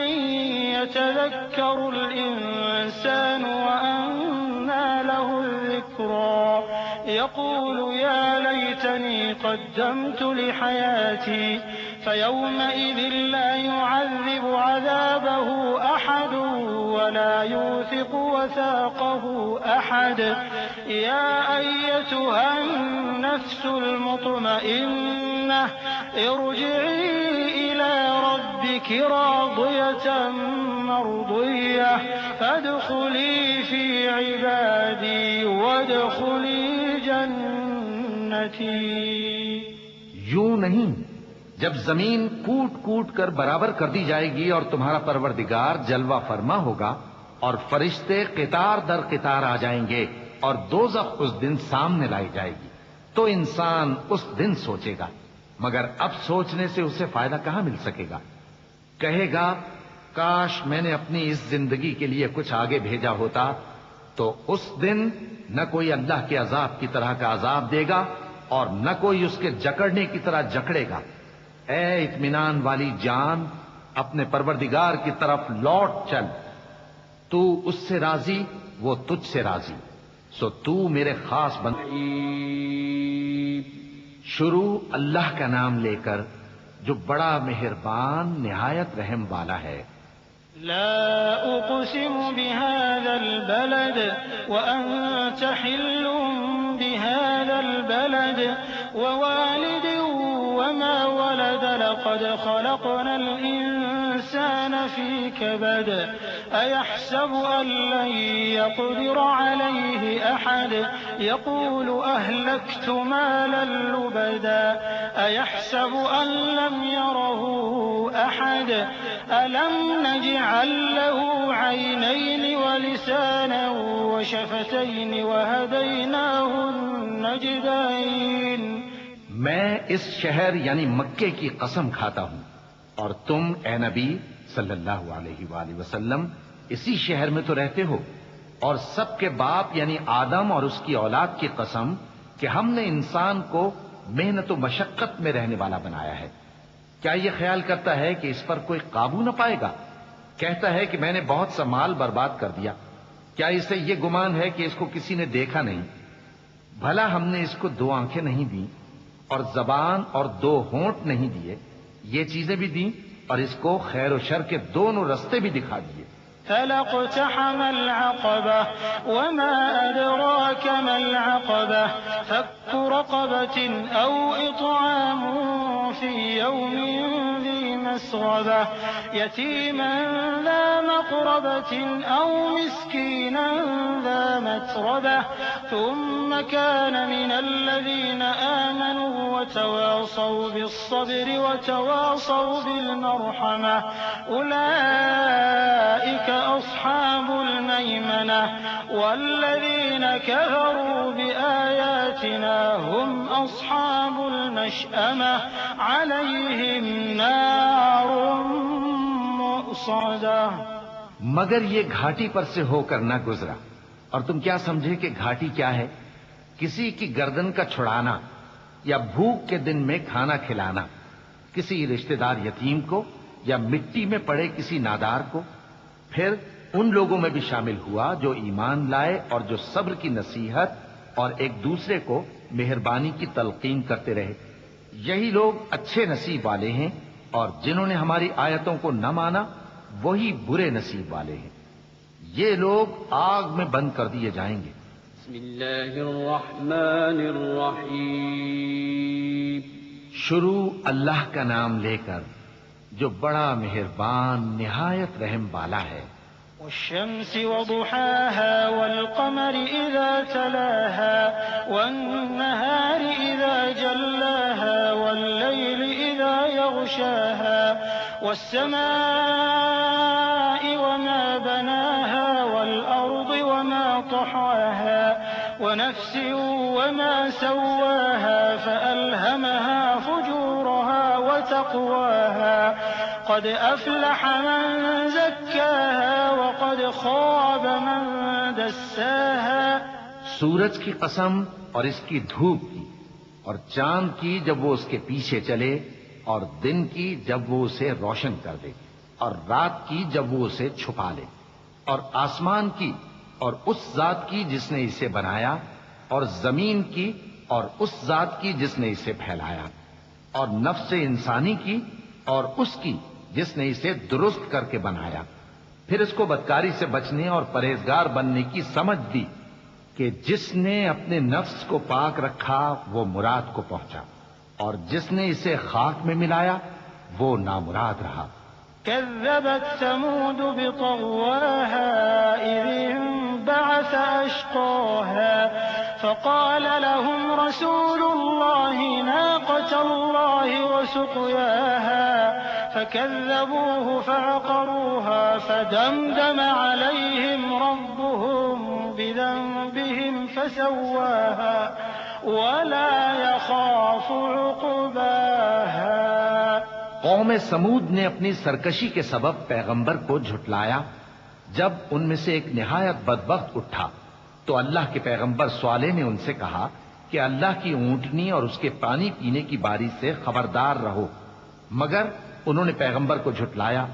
يتذكر الإنسان وأنى له الذكرى يقول يا ليتني قدمت لحياتي فيومئذ لا يعذب عذابه أحد ولا يوثق وثاقه أحد يا أيتها النفس المطمئنة ارجعي إلى ربك راضية مرضية فادخلي في عبادي وادخلي جنتي۔ یوں نہیں، جب زمین کوٹ کوٹ کر برابر کر دی جائے گی اور تمہارا پروردگار جلوہ فرما ہوگا اور فرشتے قطار در قطار آ جائیں گے اور دوزخ اس دن سامنے لائی جائے گی، تو انسان اس دن سوچے گا، مگر اب سوچنے سے اسے فائدہ کہاں مل سکے گا؟ کہے گا کاش میں نے اپنی اس زندگی کے لیے کچھ آگے بھیجا ہوتا، تو اس دن نہ کوئی اللہ کے عذاب کی طرح کا عذاب دے گا اور نہ کوئی اس کے جکڑنے کی طرح جکڑے گا۔ اے اطمینان والی جان، اپنے پروردگار کی طرف لوٹ چل، تو اس سے راضی، وہ تجھ سے راضی، سو تو میرے خاص بندے۔ شروع اللہ کا نام لے کر جو بڑا مہربان نہایت رحم والا ہے۔ لا أقسم بهذا البلد وأنت حل بهذا البلد ووالد وما ولد لقد خلقنا الإنسان في كبد أيحسب أن لن يقدر عليه أحد يقول أهلكت مالا لبدا أيحسب أن لم يره أحد ألم نجعل له عينين ولسانا وشفتين وهديناه النجدين۔ میں اس شہر یعنی مکے کی قسم کھاتا ہوں، اور تم اے نبی صلی اللہ علیہ وآلہ وسلم اسی شہر میں تو رہتے ہو، اور سب کے باپ یعنی آدم اور اس کی اولاد کی قسم کہ ہم نے انسان کو محنت و مشقت میں رہنے والا بنایا ہے۔ کیا یہ خیال کرتا ہے کہ اس پر کوئی قابو نہ پائے گا؟ کہتا ہے کہ میں نے بہت سا مال برباد کر دیا، کیا اسے یہ گمان ہے کہ اس کو کسی نے دیکھا نہیں؟ بھلا ہم نے اس کو 2 آنکھیں نہیں دیں اور زبان اور 2 ہونٹ نہیں دیے؟ یہ چیزیں بھی دیں اور اس کو خیر و شر کے دونوں رستے بھی دکھا دیے۔ فلاقتحم العقبة وما أدراك ما العقبة فك رقبة أو إطعام في يوم ذي مسغبة يتيما ذا مقربة أو مسكينا ذا متربة ثم كان من الذين آمنوا وتواصوا بالصبر وتواصوا بالمرحمة أولئك أصحاب الميمنة والذين كفروا بآياتنا هم أصحاب المشأمة عليهم نار مؤصدة۔ مگر یہ گھاٹی پر سے ہو کر نہ گزرا، اور تم کیا سمجھے کہ گھاٹی کیا ہے؟ کسی کی گردن کا چھڑانا یا بھوک کے دن میں کھانا کھلانا، کسی رشتہ دار یتیم کو یا مٹی میں پڑے کسی نادار کو۔ پھر ان لوگوں میں بھی شامل ہوا جو ایمان لائے اور جو صبر کی نصیحت اور ایک دوسرے کو مہربانی کی تلقین کرتے رہے، یہی لوگ اچھے نصیب والے ہیں، اور جنہوں نے ہماری آیتوں کو نہ مانا وہی برے نصیب والے ہیں، یہ لوگ آگ میں بند کر دیے جائیں گے۔ بسم اللہ الرحمن الرحیم۔ شروع اللہ کا نام لے کر جو بڑا مہربان نہایت رحم والا ہے۔ والشمس وضحاها والقمر إذا تلاها والنهار إذا جلاها والليل إذا يغشاها والسماء وما بناها والأرض وما طحاها ونفس وما سواها فألهمها فجورها وتقواها قد أفلح من زكاها وقد خاب من دساها۔ سورج کی قسم اور اس کی دھوپ کی، اور چاند کی جب وہ اس کے پیچھے چلے، اور دن کی جب وہ اسے روشن کر دے، اور رات کی جب وہ اسے چھپا لے، اور آسمان کی اور اس ذات کی جس نے اسے بنایا، اور زمین کی اور اس ذات کی جس نے اسے پھیلایا، اور نفس انسانی کی اور اس کی جس نے اسے درست کر کے بنایا۔ پھر اس کو بدکاری سے بچنے اور پرہیزگار بننے کی سمجھ دی کہ جس نے اپنے نفس کو پاک رکھا وہ مراد کو پہنچا، اور جس نے اسے خاک میں ملایا وہ نامراد رہا۔ كذبت ثمود بطغواها إذ انبعث أشقاها فقال لهم رسول الله ناقة الله وسقياها فكذبوه فعقروها فدمدم عليهم ربهم بذنبهم فسواها ولا يخاف عقباها۔ قوم سمود نے اپنی سرکشی کے سبب پیغمبر کو جھٹلایا۔ جب ان میں سے ایک نہایت بدبخت اٹھا تو اللہ کے پیغمبر صالح نے ان سے کہا کہ اللہ کی اونٹنی اور اس کے پانی پینے کی باری سے خبردار رہو، مگر انہوں نے پیغمبر کو جھٹلایا،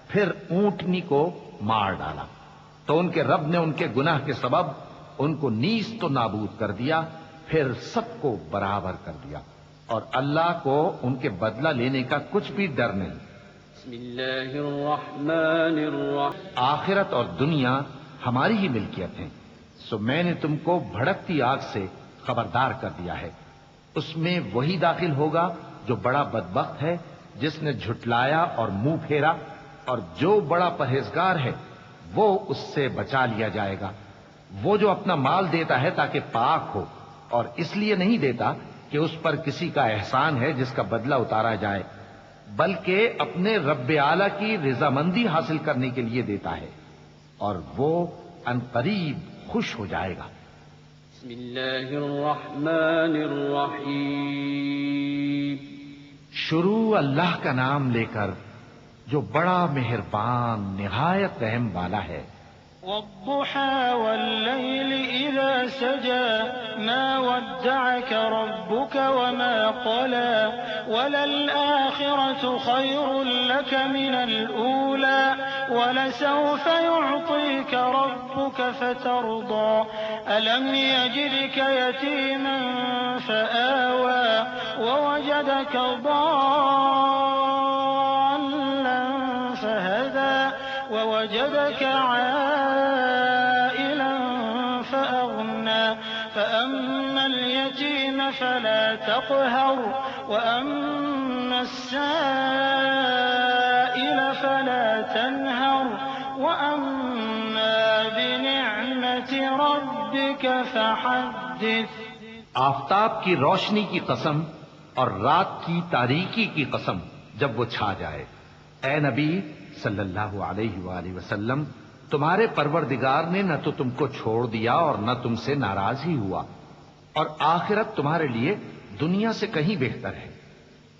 پھر اونٹنی کو مار ڈالا تو ان کے رب نے ان کے گناہ کے سبب ان کو نیست و نابود کر دیا، پھر سب کو برابر کر دیا، اور اللہ کو ان کے بدلہ لینے کا کچھ بھی ڈر نہیں۔ بسم اللہ الرحمن الرحیم۔ آخرت اور دنیا ہماری ہی ملکیت ہیں، سو میں نے تم کو بھڑکتی آگ سے خبردار کر دیا ہے، اس میں وہی داخل ہوگا جو بڑا بدبخت ہے، جس نے جھٹلایا اور منہ پھیرا، اور جو بڑا پرہیزگار ہے وہ اس سے بچا لیا جائے گا۔ وہ جو اپنا مال دیتا ہے تاکہ پاک ہو، اور اس لیے نہیں دیتا کہ اس پر کسی کا احسان ہے جس کا بدلہ اتارا جائے، بلکہ اپنے رب اعلیٰ کی رضامندی حاصل کرنے کے لیے دیتا ہے، اور وہ عنقریب خوش ہو جائے گا۔ بسم اللہ الرحمن الرحیم۔ شروع اللہ کا نام لے کر جو بڑا مہربان نہایت رحم والا ہے۔ والضحى والليل إذا سجى ما ودعك ربك وما قلى وللآخرة خير لك من الأولى ولسوف يعطيك ربك فترضى ألم يجدك يتيما فآوى ووجدك ضالا فهدى ووجدك عائلا فأغنى فأما اليتيم فلا تقهر وأما السائل فلا تنهر وأما بنعمة ربك فحدث۔ آفتاب کی روشنی کی قسم اور رات کی تاریکی کی قسم جب وہ چھا جائے، اے نبی صلی اللہ علیہ وآلہ وسلم، تمہارے پروردگار نے نہ تو تم کو چھوڑ دیا اور نہ تم سے ناراض ہی ہوا، اور آخرت تمہارے لیے دنیا سے کہیں بہتر ہے،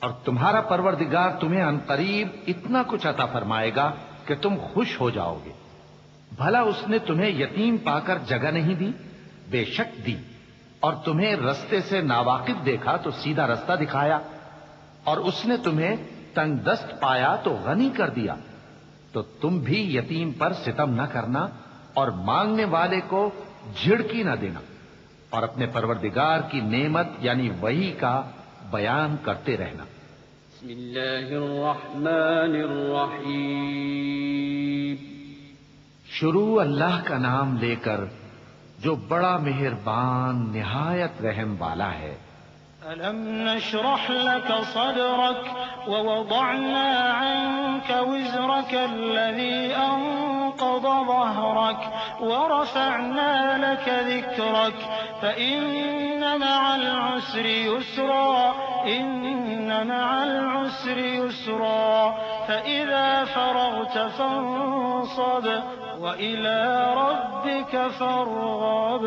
اور تمہارا پروردگار تمہیں عنقریب اتنا کچھ عطا فرمائے گا کہ تم خوش ہو جاؤ گے۔ بھلا اس نے تمہیں یتیم پا کر جگہ نہیں دی؟ بے شک دی، اور تمہیں رستے سے ناواقف دیکھا تو سیدھا رستہ دکھایا، اور اس نے تمہیں تنگ دست پایا تو غنی کر دیا، تو تم بھی یتیم پر ستم نہ کرنا اور مانگنے والے کو جھڑکی نہ دینا، اور اپنے پروردگار کی نعمت یعنی وحی کا بیان کرتے رہنا۔ بسم اللہ الرحمن الرحیم۔ شروع اللہ کا نام لے کر جو بڑا مہربان نہایت رحم والا ہے۔ ألم نشرح لك صدرك ووضعنا عنك وزرك الذي أنقض ظهرك ورفعنا لك ذكرك فإن مع العسر يسرا إن مع العسر يسرا فإذا فرغت فانصب وإلى ربك فارغب۔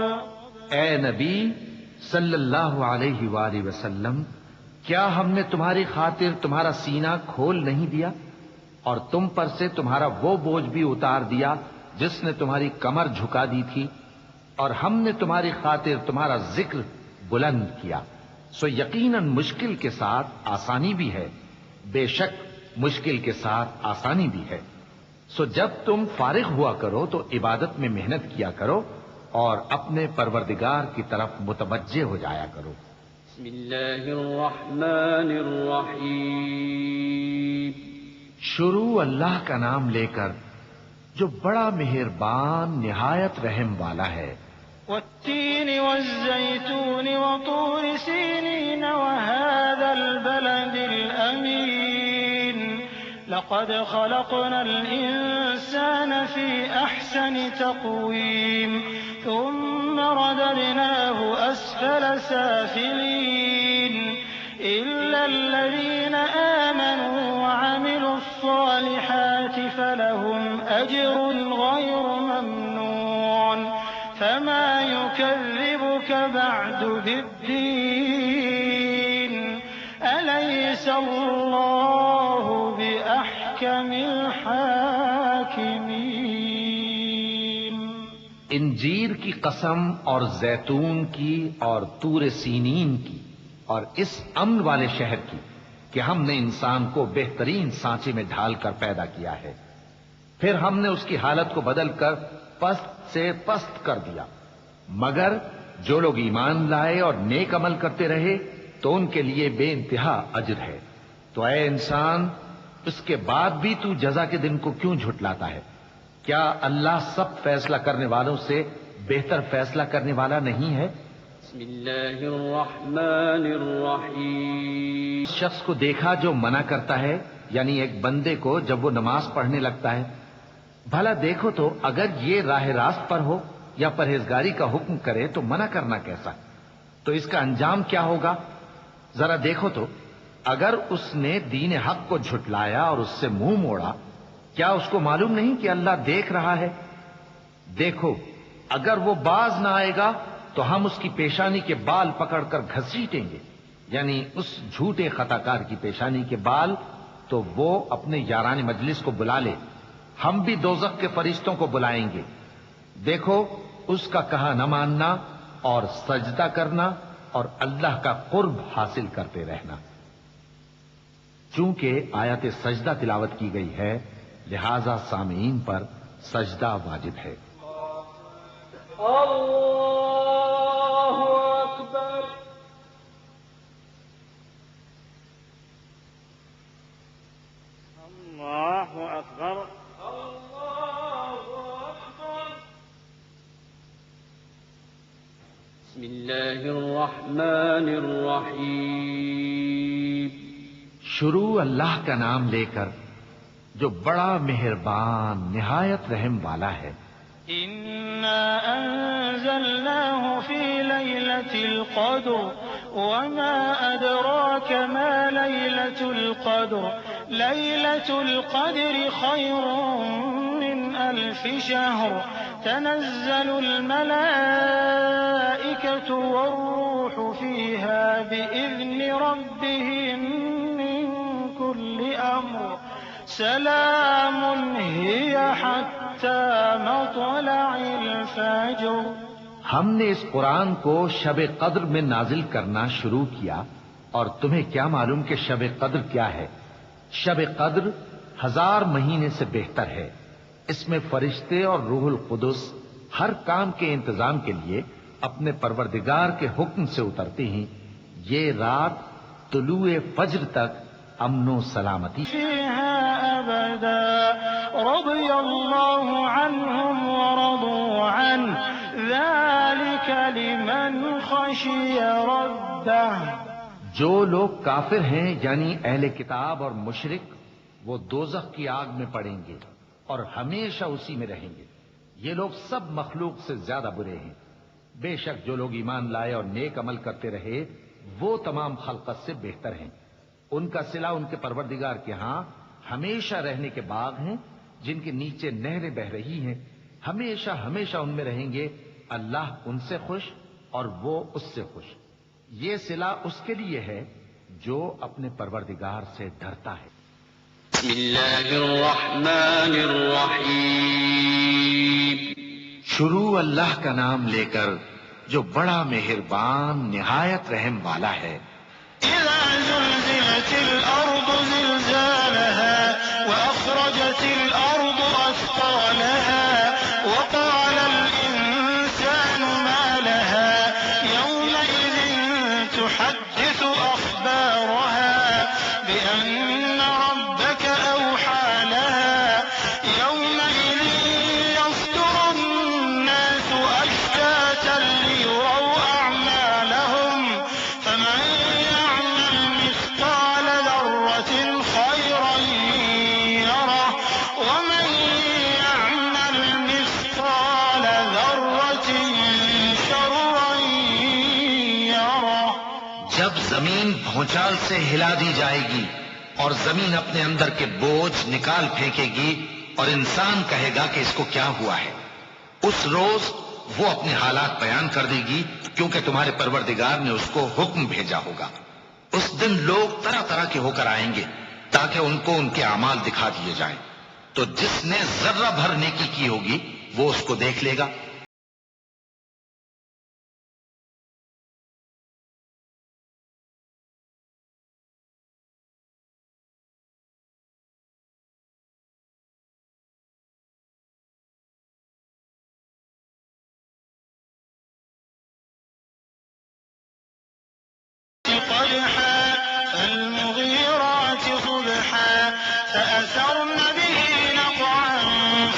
اے نبی صلی اللہ علیہ وآلہ وسلم، کیا ہم نے تمہاری خاطر تمہارا سینہ کھول نہیں دیا اور تم پر سے تمہارا وہ بوجھ بھی اتار دیا جس نے تمہاری کمر جھکا دی تھی، اور ہم نے تمہاری خاطر تمہارا ذکر بلند کیا، سو یقیناً مشکل کے ساتھ آسانی بھی ہے، بے شک مشکل کے ساتھ آسانی بھی ہے، سو جب تم فارغ ہوا کرو تو عبادت میں محنت کیا کرو اور اپنے پروردگار کی طرف متوجہ ہو جایا کرو۔ بسم اللہ الرحمن الرحیم۔ شروع اللہ کا نام لے کر جو بڑا مہربان نہایت رحم والا ہے۔ والتين والزيتون وطور سينين وهذا البلد الأمين لقد خلقنا الإنسان في أحسن تقويم ثم رددناه أسفل سافلين إلا الذين الصالحات فلهم أجر غير ممنون فما يكذبك بعد بالدين أليس الله بأحكم الحاكمين۔ انجیر کی قسم اور زیتون کی اور طور سینین کی اور اس امن والے شہر کی کہ ہم نے انسان کو بہترین سانچے میں ڈھال کر پیدا کیا ہے، پھر ہم نے اس کی حالت کو بدل کر پست سے پست کر دیا، مگر جو لوگ ایمان لائے اور نیک عمل کرتے رہے تو ان کے لیے بے انتہا اجر ہے۔ تو اے انسان، اس کے بعد بھی تو جزا کے دن کو کیوں جھٹلاتا ہے؟ کیا اللہ سب فیصلہ کرنے والوں سے بہتر فیصلہ کرنے والا نہیں ہے؟ بسم اللہ الرحمن الرحیم۔ اس شخص کو دیکھا جو منع کرتا ہے، یعنی ایک بندے کو جب وہ نماز پڑھنے لگتا ہے، بھلا دیکھو تو اگر یہ راہ راست پر ہو یا پرہیزگاری کا حکم کرے تو منع کرنا کیسا؟ تو اس کا انجام کیا ہوگا؟ ذرا دیکھو تو اگر اس نے دین حق کو جھٹلایا اور اس سے منہ موڑا، کیا اس کو معلوم نہیں کہ اللہ دیکھ رہا ہے؟ دیکھو اگر وہ باز نہ آئے گا تو ہم اس کی پیشانی کے بال پکڑ کر گھسیٹیں گے، یعنی اس جھوٹے خطا کار کی پیشانی کے بال، تو وہ اپنے یاران مجلس کو بلا لے، ہم بھی دوزخ کے فرشتوں کو بلائیں گے۔ دیکھو اس کا کہا نہ ماننا اور سجدہ کرنا اور اللہ کا قرب حاصل کرتے رہنا۔ چونکہ آیت سجدہ تلاوت کی گئی ہے لہذا سامعین پر سجدہ واجب ہے۔ اللہ اکبر۔ اللہ اکبر۔ بسم اللہ الرحمن الرحیم۔ شروع اللہ کا نام لے کر جو بڑا مہربان نہایت رحم والا ہے۔ إنا أنزلناه في ليلة القدر وما أدراك ما ليلة القدر ليلة القدر خير من 1000 شهر تنزل الملائكة والروح فيها بإذن ربهم من كل أمر سلام هي حتى مطلع الفجر۔ ہم نے اس قرآن کو شب قدر میں نازل کرنا شروع کیا، اور تمہیں کیا معلوم کہ شب قدر کیا ہے؟ شب قدر 1000 مہینے سے بہتر ہے۔ اس میں فرشتے اور روح القدس ہر کام کے انتظام کے لیے اپنے پروردگار کے حکم سے اترتے ہیں۔ یہ رات طلوع فجر تک امن و سلامتی فيها أبدا رضي الله عنهم ورضوا عنه ذلك لمن خشي ربه۔ جو لوگ کافر ہیں یعنی اہل کتاب اور مشرک، وہ دوزخ کی آگ میں پڑیں گے اور ہمیشہ اسی میں رہیں گے۔ یہ لوگ سب مخلوق سے زیادہ برے ہیں۔ بے شک جو لوگ ایمان لائے اور نیک عمل کرتے رہے وہ تمام خلقت سے بہتر ہیں۔ ان کا صلہ ان کے پروردگار کے ہاں ہمیشہ رہنے کے باغ ہیں جن کے نیچے نہریں بہ رہی ہیں، ہمیشہ ہمیشہ ان میں رہیں گے۔ اللہ ان سے خوش اور وہ اس سے خوش۔ یہ صلہ اس کے لیے ہے جو اپنے پروردگار سے ڈرتا ہے۔ بسم اللہ الرحمن الرحیم۔ شروع اللہ کا نام لے کر جو بڑا مہربان نہایت رحم والا ہے۔ إذا زلزلت الأرض زلزالها وأخرجت الأرض أثقالها وقال الإنسان ما لها يومئذ تحدث أخبارها بأن ربك أوحى لها يومئذ يصدر الناس أشتاتا ليروا أعمالهم فمن يعمل مثقال ذرة خيرا يره ومن يعمل مثقال ذرة شرا يره۔ جب زمین بھونچال سے ہلا دی جائے گی اور زمین اپنے اندر کے بوجھ نکال پھینکے گی اور انسان کہے گا کہ اس کو کیا ہوا ہے۔ اس روز وہ اپنے حالات بیان کر دے گی، کیونکہ تمہارے پروردگار نے اس کو حکم بھیجا ہوگا۔ اس دن لوگ طرح طرح کے ہو کر آئیں گے تاکہ ان کو ان کے اعمال دکھا دیے جائیں، تو جس نے ذرہ بھر نیکی کی ہوگی وہ اس کو دیکھ لے گا۔ قدحا فالمغيرات صبحا فأثرن به نقعا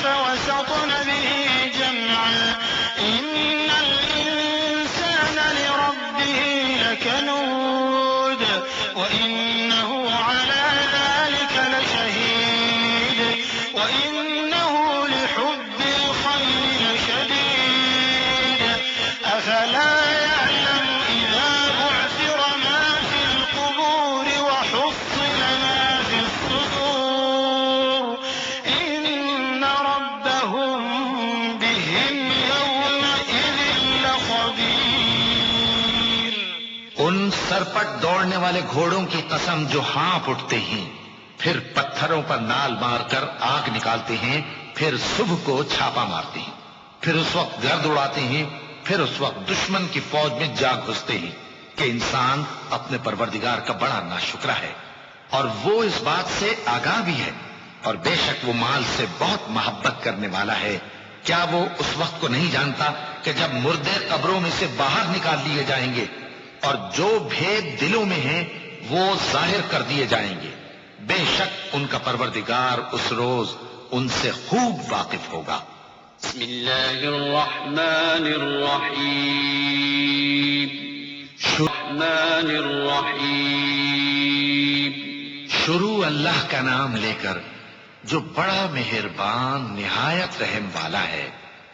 فوسطن به جمعا إن الإنسان لربه لكنود وإنه على ذلك لشهيد وإنه لحب الخير لشديد أفلا يعلم إذا بعثر ما في القبور وحصل ما في الصدور إن ربهم بهم يومئذ لخبير۔ ان سرپٹ دوڑنے والے گھوڑوں کی قسم جو ہانپ اٹھتے ہیں، پھر پتھروں پر نال مار کر آگ نکالتے ہیں، پھر صبح کو چھاپا مارتے ہیں، پھر اس وقت گرد اڑاتے ہیں، پھر اس وقت دشمن کی فوج میں جا گھستے ہیں کہ انسان اپنے پروردگار کا بڑا ناشکرا ہے، اور وہ اس بات سے آگاہ بھی ہے، اور بے شک وہ مال سے بہت محبت کرنے والا ہے۔ کیا وہ اس وقت کو نہیں جانتا کہ جب مردے قبروں میں سے باہر نکال لیے جائیں گے اور جو بھید دلوں میں ہیں وہ ظاہر کر دیے جائیں گے؟ بے شک ان کا پروردگار اس روز ان سے خوب واقف ہوگا۔ بسم اللہ الرحمن الرحیم۔ الرحمن الرحیم۔ شروع اللہ کا نام لے کر جو بڑا مہربان نہایت رحم والا ہے۔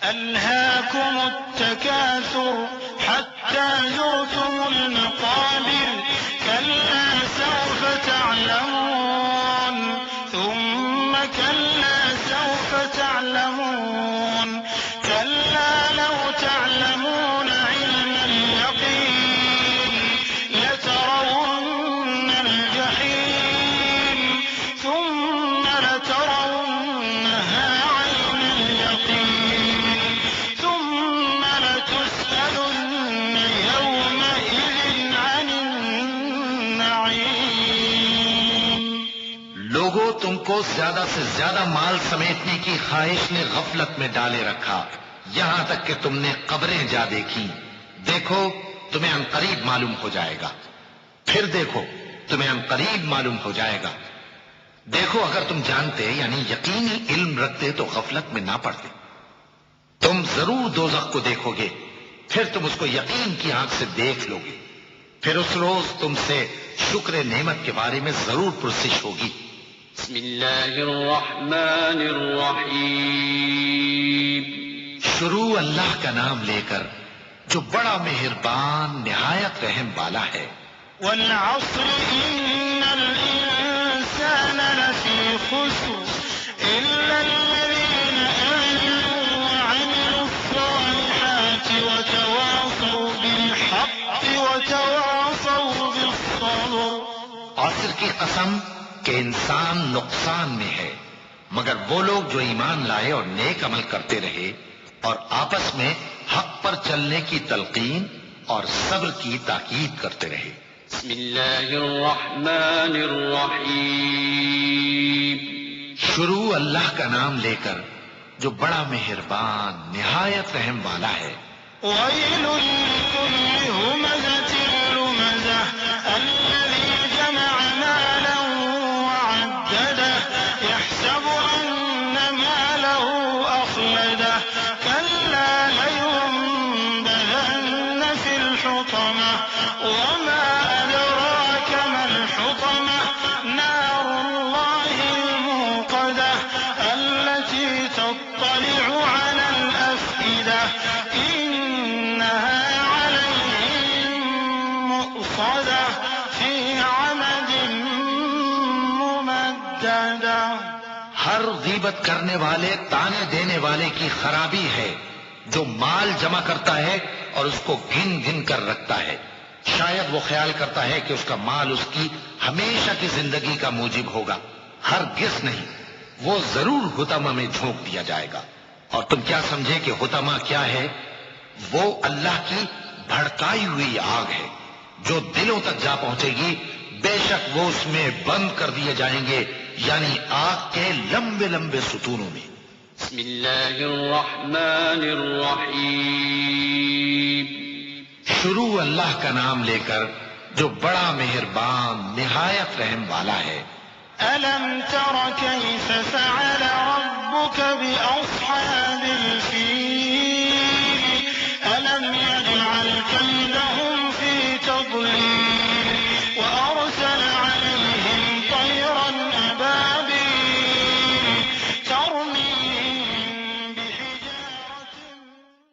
ألهاكم التكاثر حتى زرتم المقابر كلا سوف تعلمون ثم كلا سوف تعلمون كلا لو تعلمون علم اليقين لترون الجحيم ثم لترونها عين اليقين ثم لتسألن يومئذ عن النعيم۔ لوگوں تم کو زیادہ سے زیادہ مال سمیٹنے کی خواہش نے غفلت میں ڈالے رکھا، یہاں تک کہ تم نے قبریں جا دیکھی۔ دیکھو تمہیں عنقریب معلوم ہو جائے گا، پھر دیکھو تمہیں عنقریب معلوم ہو جائے گا۔ دیکھو اگر تم جانتے یعنی یقینی علم رکھتے تو غفلت میں نہ پڑتے۔ تم ضرور دوزخ کو دیکھو گے، پھر تم اس کو یقین کی آنکھ سے دیکھ لو گے، پھر اس روز تم سے شکر نعمت کے بارے میں ضرور پرسش ہوگی۔ بسم اللہ الرحمن الرحیم۔ شروع اللہ کا نام لے کر جو بڑا مہربان نہایت رحم والا ہے۔ والعصر إن الإنسان لفي خسر إلا الذين آمنوا وعملوا الصالحات وتواصوا بالحق وتواصوا بالصبر۔ عصر کی قسم کہ انسان نقصان میں ہے، مگر وہ لوگ جو ایمان لائے اور نیک عمل کرتے رہے اور آپس میں حق پر چلنے کی تلقین اور صبر کی تاکید کرتے رہے۔ بسم اللہ الرحمن الرحیم۔ شروع اللہ کا نام لے کر جو بڑا مہربان نہایت رحم والا ہے۔ ويل لكل همزة لمزة الذي جمع مالا وعدده يحسب أن ماله أخلده كلا لينبذن في الحطمة وما أدراك ما الحطمة نار الله الموقدة التي تطلع على الأفئدة إنها عليهم مؤصدة في اهتدى ہر غیبت کرنے والے تانے دینے والے کی خرابی ہے جو مال جمع کرتا ہے اور اس کو گن گن کر رکھتا ہے، شاید وہ خیال کرتا ہے کہ اس کا مال اس کی ہمیشہ کی زندگی کا موجب ہوگا، ہرگز نہیں، وہ ضرور حطمہ میں جھونک دیا جائے گا۔ اور تم کیا سمجھے کہ حطمہ کیا ہے؟ وہ اللہ کی بھڑکائی ہوئی آگ ہے جو دلوں تک جا پہنچے گی، بے شک وہ اس میں بند کر دیے جائیں گے، یعنی آگ کے لمبے لمبے ستونوں میں۔ بسم اللہ الرحمن الرحیم۔ شروع اللہ کا نام لے کر جو بڑا مہربان نہایت رحم والا ہے۔ ألم تر كيف فعل ربك بأصحاب